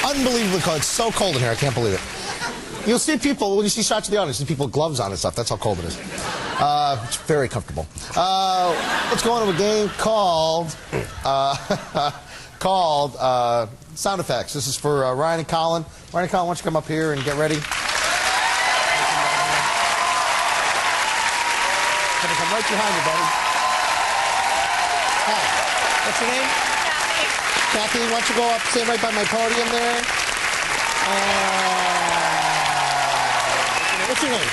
Unbelievably cold. It's so cold in here. I can't believe it. You'll see people, when you see shots of the audience, you see people with gloves on and stuff. That's how cold it is. It's very comfortable. Let's go on to a game called Sound Effects. This is for Ryan and Colin. Ryan and Colin, why don't you come up here and get ready? I'm right behind you, buddy. Hi. What's your name? Kathy. Kathy, why don't you go up, stand right by my podium there. What's your name?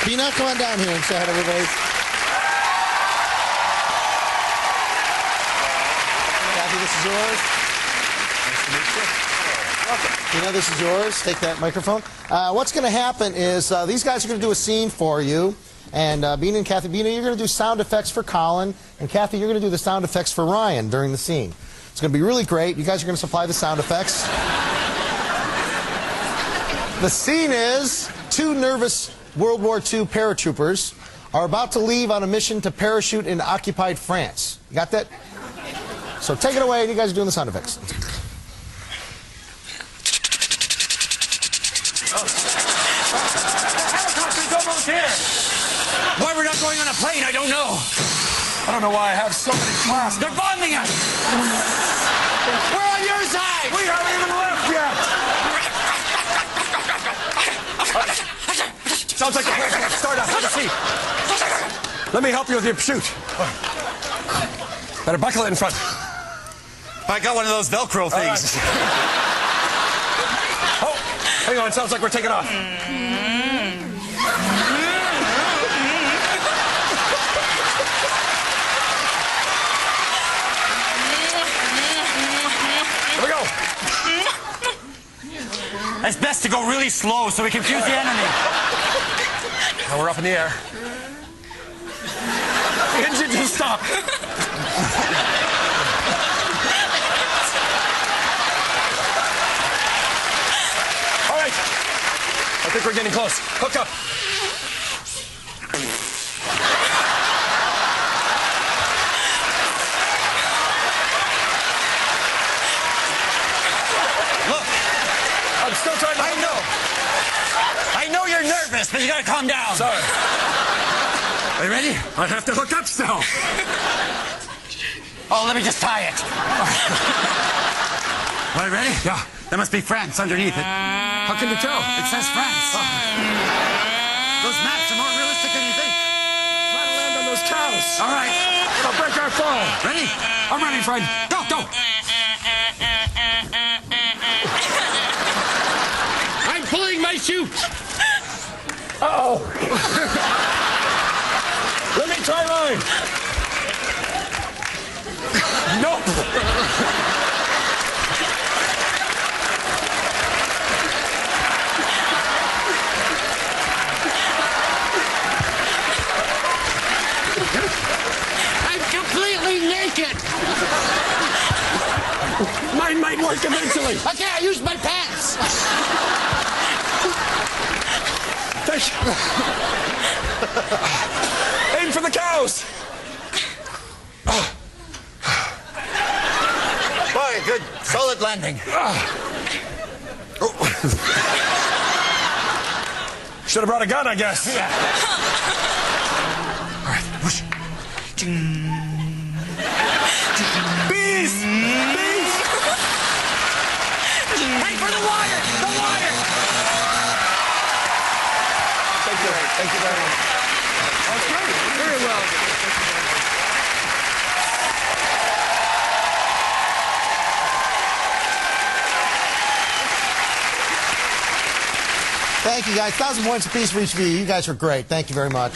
Bina, come on down here and say hi to everybody. Kathy, this is yours. Nice to meet you. Welcome. Bina, this is yours. Take that microphone. What's going to happen is these guys are going to do a scene for you. And Bina and Kathy, Bina, you're going to do sound effects for Colin. And Kathy, you're going to do the sound effects for Ryan during the scene. It's going to be really great. You guys are going to supply the sound effects. The scene is two nervous World War II paratroopers are about to leave on a mission to parachute in occupied France. You got that? So take it away, and you guys are doing the sound effects. Helicopter's almost here. Why we're not going on a plane, I don't know. I don't know why I have so many classes. They're bombing us. We're on your side. We haven't even left yet. Sounds like the place will start up. Have a seat. Let me help you with your chute. Better buckle it in front. I got one of those Velcro things. Right. Oh, hang on. Sounds like we're taking off. Here we go. It's best to go really slow so we confuse the enemy. Now we're up in the air. The engine just stopped. All right. I think we're getting close. Hook up. Look. I'm still trying to... I know you're nervous, but you gotta calm down. Sorry. Are you ready? I have to hook up still. Oh, let me just tie it. Are you ready? Yeah. There must be France underneath it. How can you tell? It says France. Oh. Those maps are more realistic than you think. Try to land on those cows. All right. It'll break our fall. Ready? I'm ready, friend. Go, go. I'm pulling my chute. Uh-oh. Let me try mine. Nope. I'm completely naked. Mine might work eventually. Okay, I used my pants. Thank you. Aim for the cows. Boy, good. Solid landing. Should have brought a gun, I guess. Yeah. All right. Whoosh. Bees! Bees! Hey, for the wire! The wire! Thank you. Thank you very much. That's great. Very well. Thank you, guys. 1,000 points apiece for each of you. You guys are great. Thank you very much.